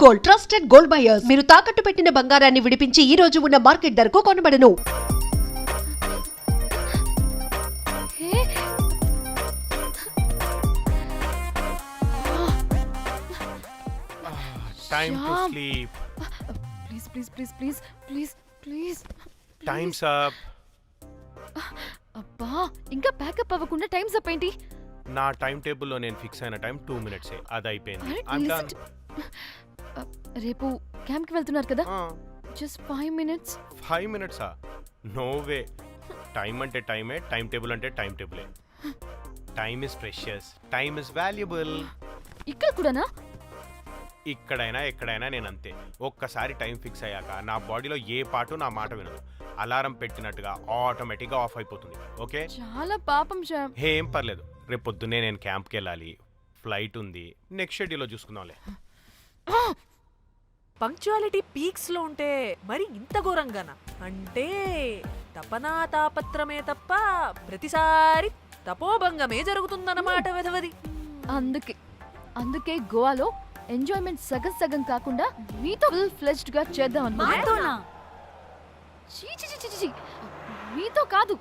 Gold, trusted gold buyers. మీరు తాకట్టు పెట్టిన బంగారాన్ని విడిపించి ఈ రోజు ఉన్న మార్కెట్ ధరకు కొనబడను. Time to sleep. Please Time's up. అబ్బా ఇంకా ప్యాకప్ అవ్వకుండా టైమ్స్ అప్ ఏంటి? నా టైం టేబుల్లో నేను ఫిక్స్ అయిన టైం 2 minutes అది అయిపోయింది. Alright, I'm listen done. రేపు క్యాంప్ కి వెళ్తున్నారు కదా? Just 5 minutes. 5 minutes no way. Time అంటే టైమే, టైం టేబుల్ అంటే టైం టేబులే. Time is precious, time is valuable. ఇక్కడ కూడానా? ఇక్కడైనా ఎక్కడైనా నేను అంతే. ఒక్కసారి టైం ఫిక్స్ అయ్యాక నా బాడీలో ఏ పాటు నా మాట వినదు. అలారం పెట్టినట్టుగా ఆటోమేటిక్గా ఆఫ్ అయిపోతుంది. ఓకే, చాలా పాపం శ్యామ్. ఏం పర్లేదు. రేపు పొద్దున్నే నేను క్యాంప్కి వెళ్ళాలి, ఫ్లైట్ ఉంది. నెక్స్ట్ షెడ్యూల్లో చూసుకుందాంలే. పంక్చువాలిటీ పీక్స్ లో ఉంటే మరి ఇంత ఘోరంగానా? అంటే తపనా తాపత్రమే తప్ప ప్రతిసారి తపోభంగమే జరుగుతుందన్నమాట వెధవది. అందుకే గోవాలో ఎంజాయ్మెంట్ సగం సగం కాకుండా మీతో ఫుల్ ఫ్లెజ్డ్ గా చేద్దాం అనుకున్నా. మీతో కాదు.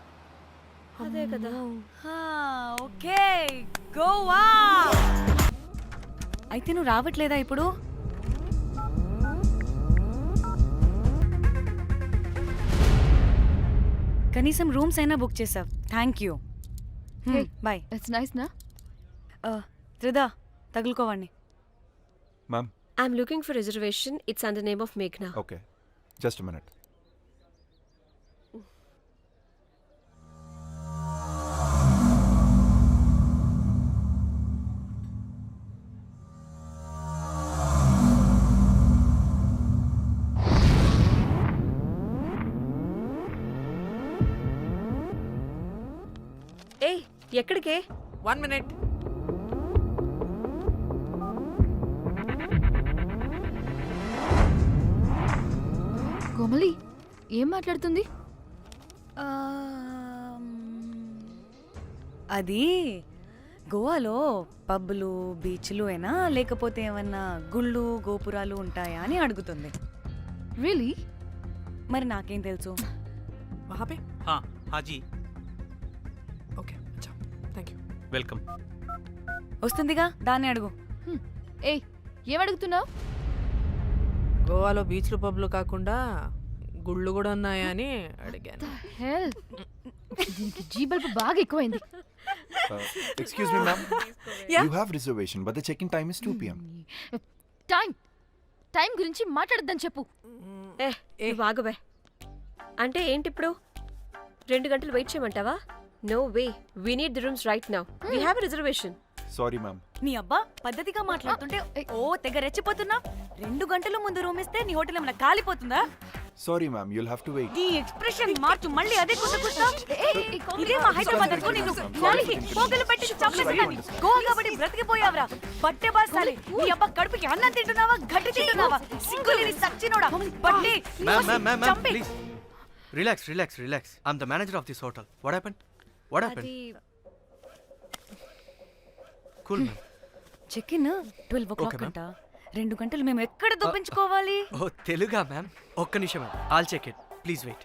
అదే కదా. ఓకే గోవా. అయితే నువ్వు రావట్లేదా ఇప్పుడు? కనీసం రూమ్స్ అయినా బుక్ చేసావు. Thank you. Bye. It's nice నా. త్రిదా తగులుకోవండి. Ma'am. I'm looking for reservation. It's under name of Meghna. Okay. Just a minute. Hey, ఎక్కడికే? 1 minute. కోమలి ఏం మాట్లాడుతుంది? అది గోవాలో పబ్బులు బీచ్లు అయినా లేకపోతే ఏమన్నా గుళ్ళు గోపురాలు ఉంటాయా అని అడుగుతుంది. రియలీ? మరి నాకేం తెలుసు? वहाँ पे? हाँ जी, ओके, अच्छा, थैंक यू. वेलकम. వస్తుందిగా, దాన్ని అడుగు. ఏ ఏం అడుగుతున్నావు? గోవాలో బీచ్లు పబ్లు కాకుండా గుళ్ళు కూడా ఉన్నాయా అని అడిగాను. హెల్ దీనికి జీబల్బ్ బాగా ఎక్కువైంది. Excuse me, ma'am. Yeah? You have reservation, but the check-in time is 2 p.m. Time గురించి మాట్లాడద్దని చెప్పు. నువ్వు ఆగవే. అంటే ఏంటి ఇప్పుడు 2 గంటలు వెయిట్ చేయమంటావా? No way. We need the rooms right now. We have a reservation. Sorry, ma'am. నీ అబ్బా పద్ధతిగా మాట్లాడుతుంటే ఓ తెగ రెచ్చిపోతున్నా. 2 గంటల ముందు రూమ్ ఇస్తే నీ హోటల్ ఏమైనా కాలిపోతుందా? Sorry, ma'am. You'll have to wait. నీ ఎక్స్ప్రెషన్ మార్చు. మళ్ళీ అదే కుట్టుకుంటా. ఇదే మా హైదరాబాద్ అనుకో. నిన్ను నాలికి పోగలు పెట్టి చంపేస్తాను. గోవా కాబట్టి బ్రతికిపోయావరా బట్టే బాసాలి. నీ అబ్బా కడుపుకి అన్నం తింటున్నావా, గడ్డి తింటున్నావా? సిగ్గులేని సచ్చినోడా బట్టే. Ma'am, please. Relax. I'm the manager of this hotel. What happened? Cool, ma'am. Check in 12 o'clock Okay, ma'am. అంట. 2 గంటలు మేము ఎక్కడ దొప్పించుకోవాలి? Oh, Teluga, ma'am. ఒక్క నిమిషం, ma'am. I'll check it. Please wait.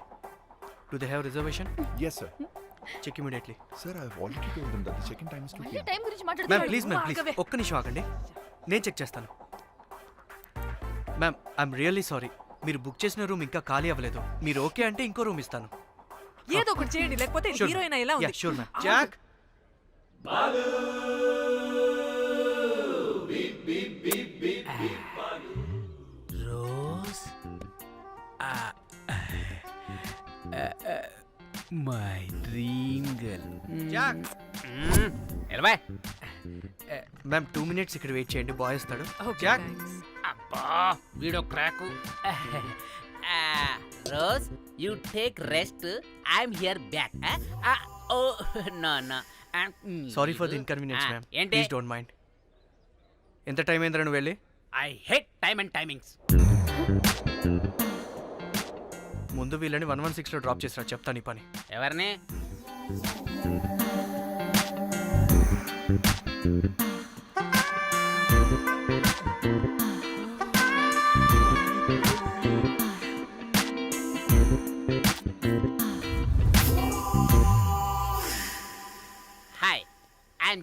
Do they have reservation? Yes, sir. Check immediately. Sir, I've already told them that the check-in time is 2 p.m. Time గురించి Ma'am, మాట్లాడుతున్నాడు. please. ఒక్క నిమిషం ఆగండి. నేను check చేస్తాను. Ma'am, I'm really sorry. మీరు book చేసిన room ఇంకా ఖాళీ అవ్వలేదు. మీరు ఓకే అంటే ఇంకో రూమ్ ఇస్తాను. ఏదో ఒకటి చేయండి, లేకపోతే హీరోయిన్ ఎలా ఉంది? Sure ma'am. Jack, Rose my dream girl. Jack. ఎలవా మ్యామ్ 2 minutes ఇక్కడ వెయిట్ చేయండి, బాయ్ వస్తాడు. Okay, Jack. thanks. అబ్బా వీడో crack. Rose you take rest, I'm here back. Oh no sorry for the inconvenience ma'am. ఏంటి? Please don't mind. ఎంత time అయిందిరా నువ్వు వెళ్ళి? I hate time and timings. ముందు వీళ్ళని 116లో డ్రాప్ చేసినా చెప్తాను ఈ పని. ఎవరిని?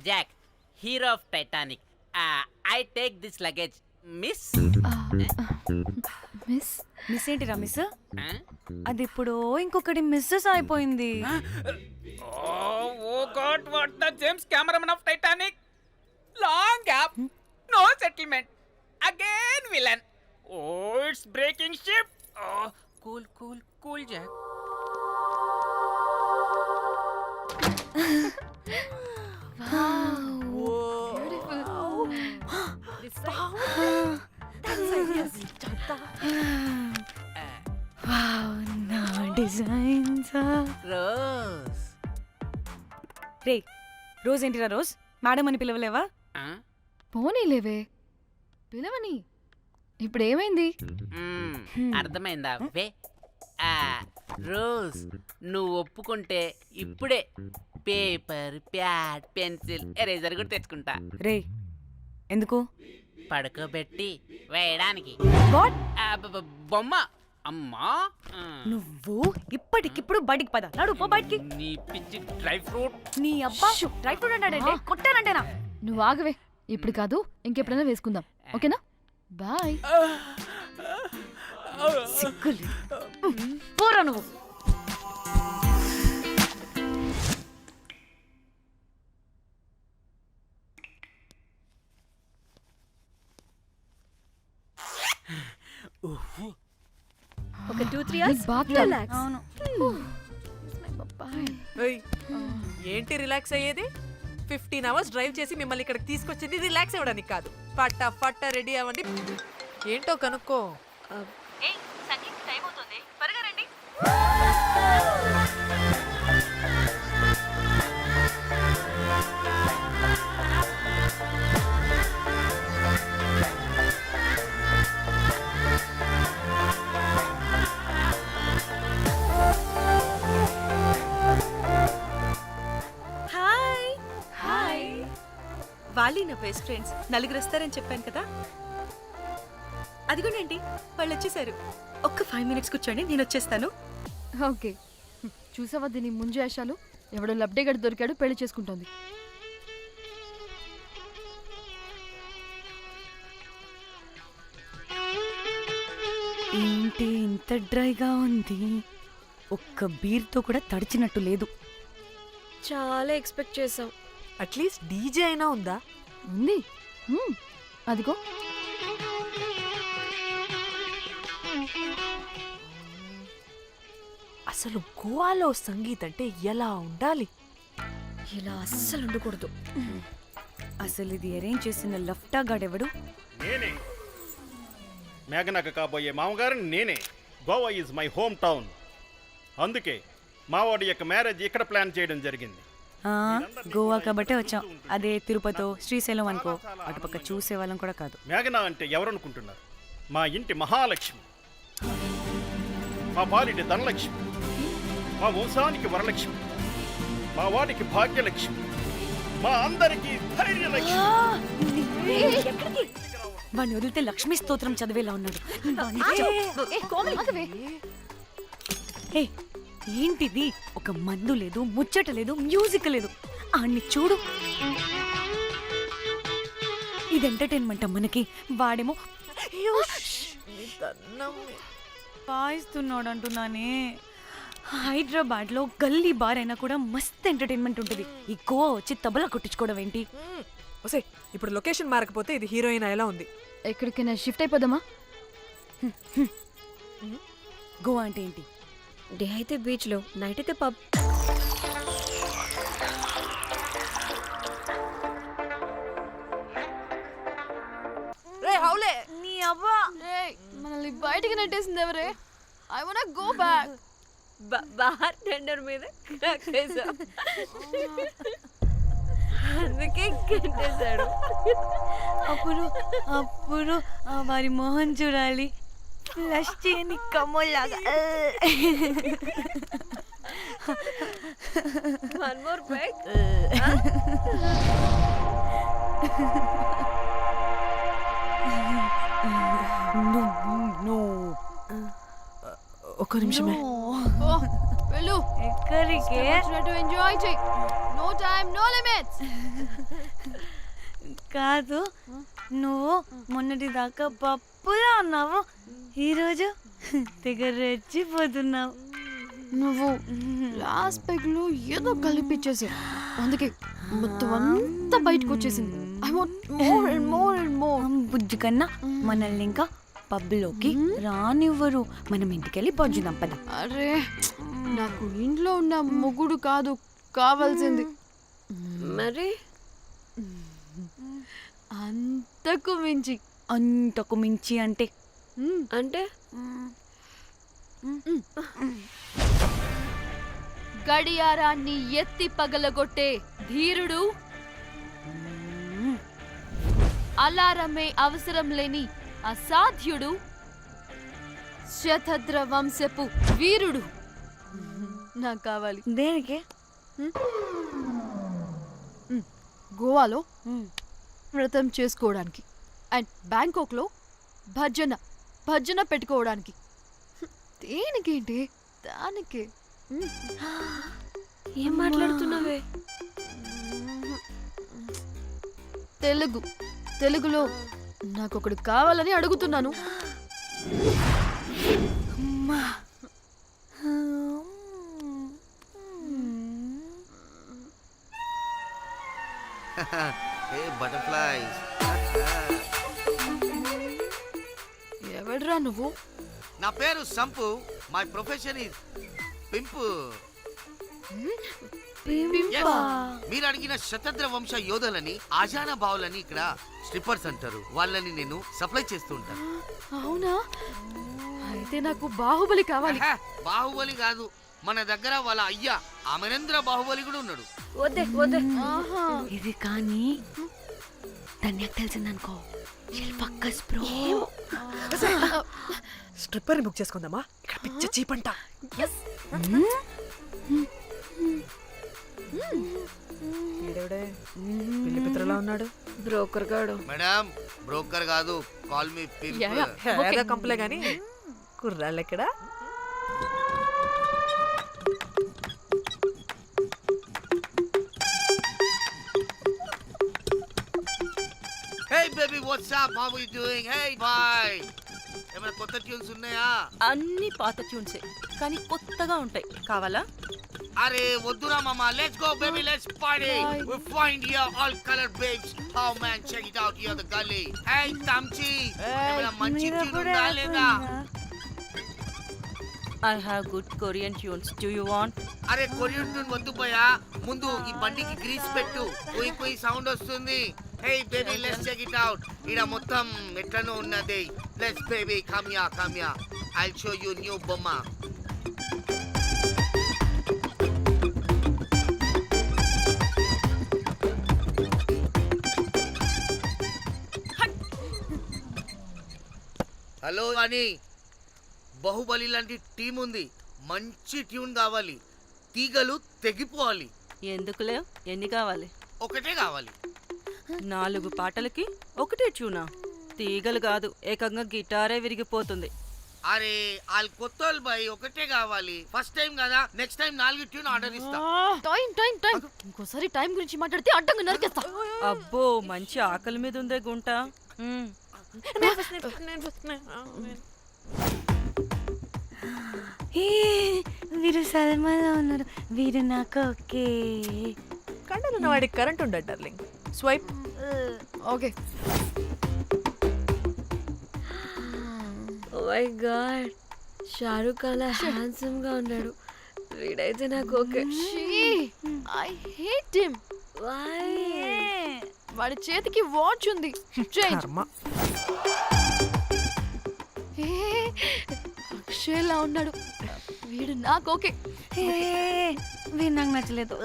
Jack, hero of Titanic. I take this luggage, miss. Miss miss ఏంటిరా మిస్ Huh? అది ఇప్పుడు ఇంకొకటి మిస్సెస్ అయిపోయింది. Oh God, what the James Cameron of Titanic? Long gap, no settlement. Again villain. Oh, it's breaking ship. Oh, cool, Jack. నా designs. Rose. రే rose ఏంటిరా rose? Madam అని పిలవలేవా? Huh? పోనీలేవే పిలవని. ఇప్పుడు ఏమైంది? అర్థమైందా వే? రోజ్, నువ్వు ఒప్పుకుంటే ఇప్పుడే పేపర్, ప్యాడ్, పెన్సిల్, ఎరేజర్ కూడా తెచ్చుకుంటా. రే ఎందుకు? పడుకోబెట్టి వేయడానికి. వాట్? బొమ్మ. అమ్మా, నువ్వు ఇప్పటికిప్పుడు బయటికి పద. నడు పో బయటికి. నీ పిచ్చి డ్రై ఫ్రూట్. నీ అబ్బా డ్రై ఫ్రూట్ అన్నాడంటే కొట్టానంటేనా? నువ్వు ఆగవే. ఇప్పుడు కాదు, ఇంకెప్పుడైనా వేసుకుందాం. ఓకేనా? బాయ్. సిగ్గులు పోరా నువ్వు. ఒక 2-3 hours bath relax. అవును. ఏయ్, ఏంటి రిలాక్స్ అయ్యేది? 15 hours డ్రైవ్ చేసి మిమ్మల్ని ఇక్కడికి తీసుకొచ్చింది రిలాక్స్ అవ్వడానికి కాదు. ఫట్ట రెడీ అవ్వండి. ఏంటో కనుక్కో. హాయ్. వాళ్ళు నా బెస్ట్ ఫ్రెండ్స్. నలుగురు వస్తారని చెప్పాను కదా, అదిగోనండి వాళ్ళు వచ్చేసారు. ఒక్క 5 minutes కూర్చోండి, నేను వచ్చేస్తాను. ఓకే. చూసావా దీని ముంజేషాలు? ఎవడో లబ్డేగడ్ దొరికాడు, పెళ్లి చేసుకుంటోంది. ఏంటి ఇంత డ్రైగా ఉంది? ఒక్క బీర్తో కూడా తడిచినట్టు లేదు. చాలా ఎక్స్పెక్ట్ చేసాం. అట్లీస్ట్ డీజే అయినా ఉందా? ఉంది. అదిగో. అసలు గోవాలో సంగీత్ అంటే ఎలా ఉండాలి? ఇలా అస్సలు ఉండకూడదు. అసలు ఇది అరేంజ్ చేసిన లఫ్టా గాడెవడు? నేనే మేఘనకు కాబోయే మామగారు నేనే. Goa is my home town. అందుకే మావాడి యొక్క మ్యారేజ్ ఇక్కడ ప్లాన్ చేయడం జరిగింది. గోవా కాబట్టే వచ్చాం. అదే తిరుపతి, శ్రీశైలం అనుకో, అటుపక్క చూసే వాళ్ళం కూడా కాదు. మేఘన అంటే ఎవరనుకుంటున్నారు? మా ఇంటి మహాలక్ష్మి, మా పాలిటి ధనలక్ష్మి, మా వంశానికి వరలక్ష్మి, మా వాడికి భాగ్యలక్ష్మి, మా అందరికీ ధైర్యలక్ష్మి. వాడిని వదిలితే లక్ష్మీ స్తోత్రం చదివేలా ఉన్నాడు. ఏంటిది? ఒక మందు లేదు, ముచ్చట లేదు, మ్యూజిక్ లేదు. ఆడిని చూడు. ఇది ఎంటర్టైన్మెంట్ మనకి. వాడేమో వాయిస్తున్నాడు అంటున్నానే. హైదరాబాద్ లో గల్లీ బార్ అయినా కూడా మస్త్ ఎంటర్టైన్మెంట్ ఉంటుంది. ఈ గోవా వచ్చి తబలా కొట్టించుకోవడం ఏంటి? ఒసే, ఇప్పుడు లొకేషన్ మారకపోతే ఇది హీరోయిన్ ఎలా ఉంది? ఎక్కడికైనా షిఫ్ట్ అయిపోదామా? గోవా అంటే ఏంటి? డే అయితే బీచ్ లో, నైట్ అయితే పబ్. నీ అవ్వా మనల్ని బయటికి నెట్టేసింది ఎవరే? I want go back. Bar tender మీద కక్కేసా, అందుకే కట్టేశాడు. అప్పుడు వారి మొహం చూడాలి, ఫ్లష్ చేయని కమ్మలాగా. One more back. ఒక్క నిమిషమే. వెళ్ళు. ఎక్కడికే? ఎంజాయ్ చెయ్. No time no limits. కాదు, నువ్వు మొన్నటి దాకా పప్పులా ఉన్నావు, ఈరోజు తెగ రెచ్చిపోతున్నావు. నువ్వు లాస్ట్ పెగ్ లో ఏదో కలిపిచ్చేసి అందుకే మొత్తం అంతా బయటకు వచ్చేసింది. I want more and more and more. Bujju కన్నా మనల్ని ఇంకా పబ్లోకి రానివ్వరు. మనం ఇంటికెళ్ళి పజ్జుదాం పద. అరే నాకు ఇంట్లో ఉన్న మొగుడు కాదు కావాల్సింది, మరి అంతకు మించి. అంతకు మించి అంటే అంటే గడియారాన్ని ఎత్తి పగలగొట్టే ధీరుడు, అలారమే అవసరం లేని అసాధ్యుడు, శతద్ర వంశపు వీరుడు నాకు కావాలి. దేనికి? గోవాలో వ్రతం చేసుకోవడానికి అండ్ బ్యాంకాక్లో భజన పెట్టుకోవడానికి. దేనికేంటి? దానికే. ఏం మాట్లాడుతున్నావే? తెలుగులో నాకొకడు కావాలని అడుగుతున్నాను. బటర్ఫ్లైస్. ఎవడ్రా నువ్వు? నా పేరు Sampu. My profession is pimp. మీరు అడిగిన శతద్ర వంశ యోధులని, ఆజానా బావులని ఇక్కడ స్ట్రిప్పర్స్ అంటారు. వాళ్ళని నేను సప్లై చేస్తూ ఉంటాను. అవునా? అయితే నాకు బాహుబలి కావాలి. బాహుబలి కాదు, మన దగ్గర వాళ్ళ అయ్యా అమరేంద్ర బాహుబలి కూడా ఉన్నాడు. వద్దే వద్దే. ఇది కానీ ధన్యకు తెలిసిందనుకో, స్ట్రిప్పర్ బుక్ చేసుకుందామా? ఇక్కడ పిచ్చ చీపంట. పిల్లి పిత్రలా ఉన్నాడు. బ్రోకర్ గాడు. మేడం బ్రోకర్ కాదు, కాల్ మీ పింప్. కంపలే గాని కుర్రాళ్ళు ఎక్కడ? Hey baby, what's up? How are you doing? Hey bye. ఏమైనా కొత్త ట్యూన్స్ ఉన్నాయా? అన్ని పాత ట్యూన్సే కానీ కొత్తగా ఉంటాయి. కావాలా? అరే వద్దురా మామ. Let's go baby, let's party. We find here all color babes. Oh man, check it out here the gully. Hey Tamchi, ఏమైనా మంచి ట్యూన్ ఉందా లేదా? I have good Korean tunes. Do you want? అరే కొరియన్ ట్యూన్ వద్దు పోయా, ముందు ఈ బండికి గ్రీస్ పెట్టు. కొయి కొయి సౌండ్ వస్తుంది. Hey baby, let's check it out. ఇడ మొత్తం ఎట్లనో ఉన్నది. Let's baby, come here. I'll show you new బొమ్మ. హలో అని బాహుబలి లాంటి టీం ఉంది. మంచి ట్యూన్ కావాలి. తీగలు తెగిపోవాలి. ఎందుకులే? ఎన్ని కావాలి? ఒకటే కావాలి. 4 పాటలకి ఒకటే ట్యూనా? తీగలు కాదు, ఏకంగా గిటారే విరిగిపోతుంది. అరే వాళ్ళు కొత్త వాళ్ళు బాయ్, ఒకటే కావాలి. ఫస్ట్ టైం కదా, నెక్స్ట్ టైం 4 ట్యూన్ ఆర్డర్ ఇస్తా. టైం ఇంకోసారి టైం గురించి మాట్లాడితే అడ్డంగా నరికేస్తా. అబ్బో, మంచి ఆకలి మీద ఉందే గుంట. వీరు సల్మాలో ఉన్నారు. వీరు నాకు ఓకే. కండలున్న వాడికి కరెంట్ ఉండదు darling. Swipe. Okay. Oh my god, Shahrukh అలా హ్యాండ్సమ్ గా ఉన్నాడు. వీడైతే నాకు okay. I hate him. Why? వాడి చేతికి వాచ్ ఉంది. అక్షయ్లా ఉన్నాడు. వీడు నాకు ఓకే. వీడు నాకు నచ్చలేదు.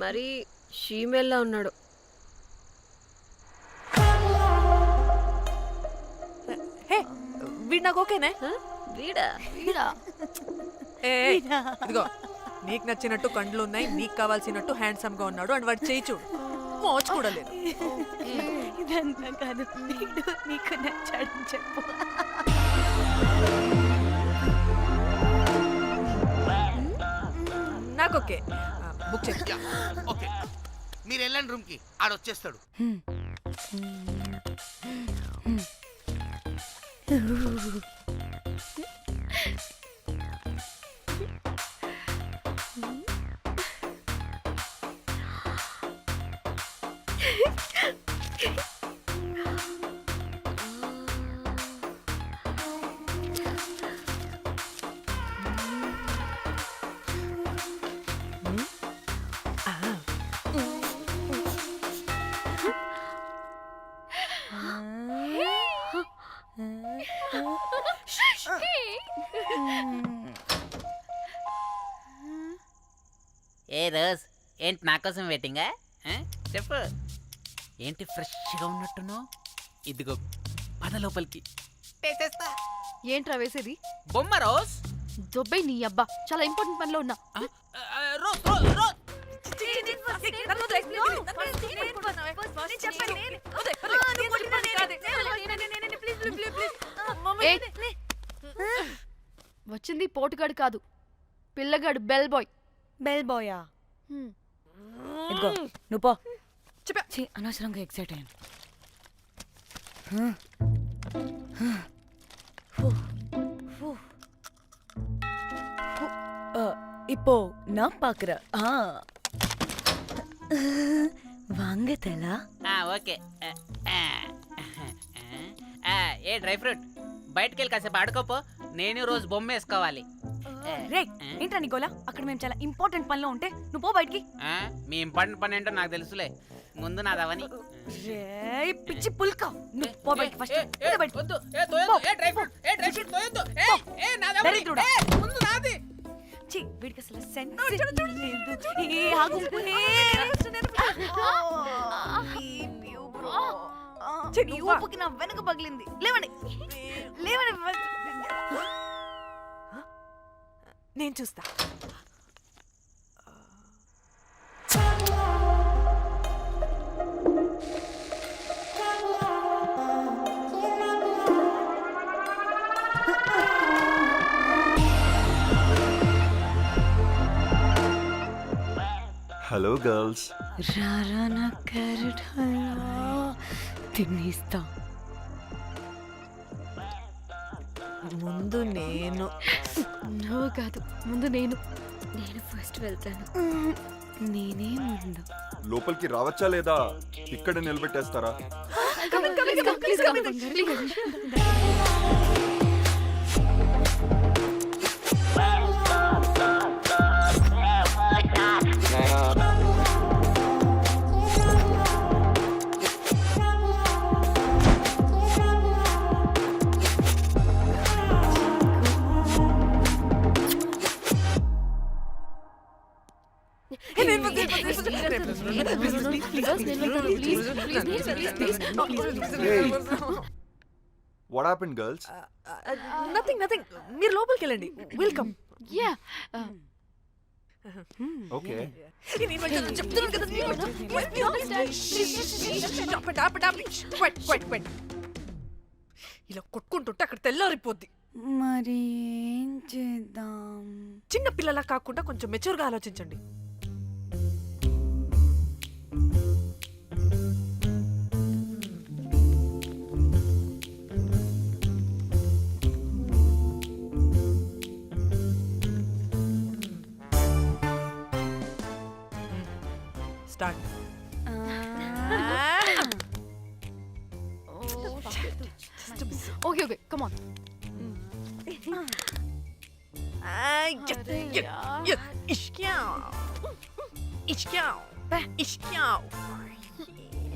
మరి షీమేల్లా ఉన్నాడు. వీడు నాకు ఓకేనే. వీడా? ఇదిగో, నీకు నచ్చినట్టు కండ్లు ఉన్నాయి, నీకు కావాల్సినట్టు హ్యాండ్సమ్ గా ఉన్నాడు అండ్ వాడు చేయి చూడు. మోచు కూడా లేదు. ఇదంతా కాదు, వీడు నీకు నచ్చాడని చెప్పు. నాకు ఓకే, బుక్ చేసి. ఓకే, మీరు వెళ్ళండి రూమ్ కి, ఆడొచ్చేస్తాడు. ఏ రోజ్, ఏంటి నా కోసం వెయిటింగా? చెప్పు, ఏంటి ఫ్రెష్గా ఉన్నట్టును? ఇదిగో పద లోపలికి వేసేస్తా. ఏంట్రా వేసేది? బొమ్మ రోజ్. దొబ్బై నీ అబ్బా, చాలా ఇంపార్టెంట్ పనిలో ఉన్నా. Rose rose rose. వచ్చింది పోటుగాడు కాదు, పిల్లగాడు బెల్ బాయ్. బెల్ బాయా? ఇదిగో నువ్వు పో. ఛీ, అనవసరంగా ఎక్సైట్ అయ్యాను. இப்போ நான் பாக்குறேன். வாங்கதலா? ఓకే. ఏ డ్రై ఫ్రూట్, బయటికి వెళ్ళి కాసేపు ఆడుకోపో. నేను రోజు బొమ్మ వేసుకోవాలి. రే, ఏంట్రా నికోలా? అక్కడ మేము చాలా ఇంపార్టెంట్ పనిలో ఉంటే నువ్వు పో బయటికి. మీ ఇంపార్టెంట్ పని ఏంటో నాకు తెలుసులే, ముందు నాదవని. రే పిచ్చి పుల్క, నువ్వు పో బయటికి ఫస్ట్. వద్దు, డ్రై ఫ్రూట్, డ్రై ఫ్రూట్ తోయొద్దు. దరిద్రుడా. ముందు నాది. ఛీ, వీడికి అసలు సెన్స్ లేదు. ఏ ఆగు. నీ ఊపుకి నా వెనక పగిలింది. లేవండి, లేవండి. నేను చూస్తా. Hello girls. రారా నా క్యారెట్ హల్వా తినేస్తా. ముందు నేను. నువ్వు కాదు, ముందు నేను. నేను ఫస్ట్ వెళ్తాను. నేనే ముందు. లోపలికి రావచ్చా లేదా ఇక్కడ నిలబెట్టేస్తారా? What happened, girls? Nothing nothing, మీరు లోపలికి వెళ్ళండి. వెల్కమ్. Yeah, Okay. ఇలా కొట్టుకుంటుంటే అక్కడ తెల్లారిపోద్ది. మరి ఏం చేద్దాం? చిన్న పిల్లలా కాకుండా కొంచెం మెచ్యూర్గా ఆలోచించండి. Start. Okay okay, come on.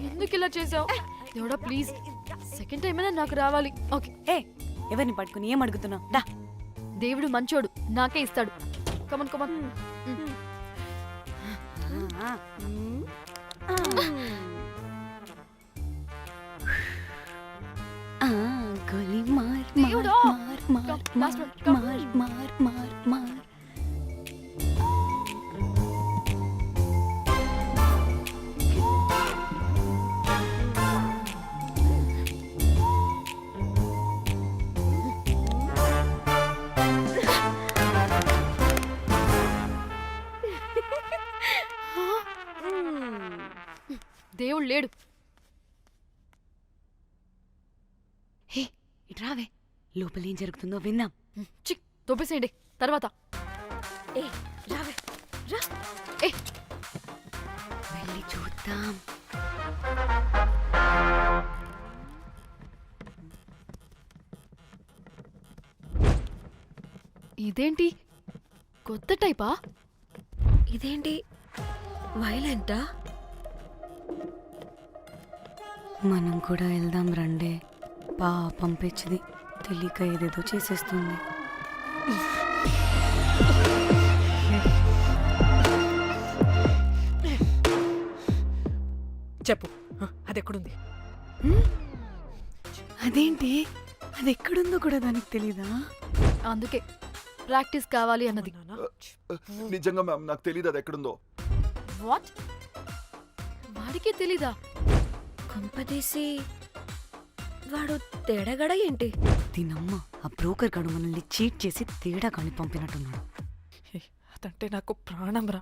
ఎందుకు ఇలా చేసావు? దేవుడా ప్లీజ్, సెకండ్ టైం అయినా నాకు రావాలి. ఓకే. ఏ, ఎవరిని పట్టుకుని ఏం అడుగుతున్నావు? డా, దేవుడు మంచోడు, నాకే ఇస్తాడు. Come on come on. గోలీ మార్ దేవుడా. మార్ మార్ మార్ మార్ మార్ మార్. దేవుడు లేడు. హే ఇటు రావే, లోపల ఏం జరుగుతుందో విందాం. చిక్ తోపేసేయండి తర్వాత. ఏ రావే రా. ఏ వెళ్ళి చూద్దాం. ఇదేంటి కొత్త టైపా? ఇదేంటి వైలెంటా? మనం కూడా వెళ్దాం రండే. పాపం పిచ్చిది, తెలియక ఏదేదో చేసేస్తుంది. చెప్పు అది ఎక్కడుంది? అదేంటి, అది ఎక్కడుందో కూడా దానికి తెలీదా? అందుకే ప్రాక్టీస్ కావాలి అన్నది. నిజంగా మ్యామ్ నాకు తెలియదు అది ఎక్కడుందో. వాట్? వాడికి తెలీదా? కంపదీసి వాడు తేడాగడ ఏంటి? దీనమ్మ, ఆ బ్రోకర్ గడు మనల్ని చీట్ చేసి తేడా కాని పంపినట్టున్నాడు. అదంటే నాకు ప్రాణం రా.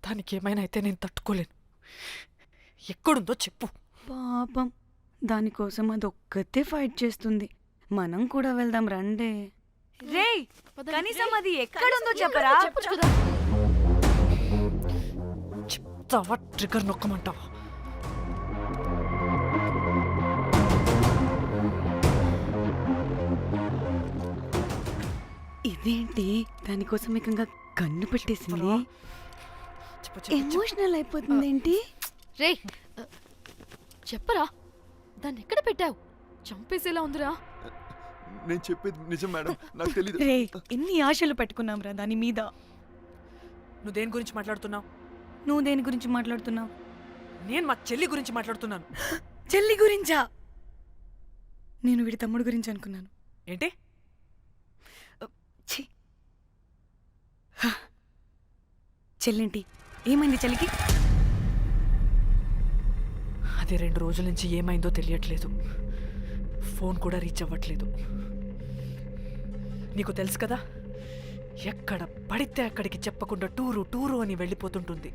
దానికి ఏమైనా అయితే నేను తట్టుకోలేను. ఎక్కడుందో చెప్పు. పాపం, దానికోసం అది ఒక్కతే ఫైట్ చేస్తుంది. మనం కూడా వెళ్దాం రండే. రేయ్, కనీసం అది ఎక్కడుందో చెప్పరా? చెప్పొచ్చు కదా. చెప్తావా ట్రిగర్ నొక్కమంటావా? ఇదేంటి, దానికోసం ఏకంగా కన్ను పెట్టేసింది. ఎమోషనల్ అయిపోతుంది ఏంటి? రేయ్ చెప్పరా, దాన్ని ఎక్కడ పెట్టావు? చంపేసేలా ఉందిరా. నేను చెప్పేది నిజం మేడం, నాకు తెలియదు. రే, ఎన్ని ఆశలు పెట్టుకున్నాం రా దాని మీద. నువ్వు దేని గురించి మాట్లాడుతున్నావు? నువ్వు దేని గురించి మాట్లాడుతున్నావు? నేను మా చెల్లి గురించి మాట్లాడుతున్నాను. చెల్లి గురించా? నేను వీడి తమ్ముడు గురించి అనుకున్నాను. ఏంటి? ఛీ. చెల్లేంటి, ఏమైంది చెల్లికి? అది 2 రోజుల నుంచి ఏమైందో తెలియట్లేదు. ఫోన్ కూడా రీచ్ అవ్వట్లేదు. నీకు తెలుసు కదా, ఎక్కడ పడితే అక్కడికి చెప్పకుండా టూరు టూరు అని వెళ్ళిపోతుంటుంది.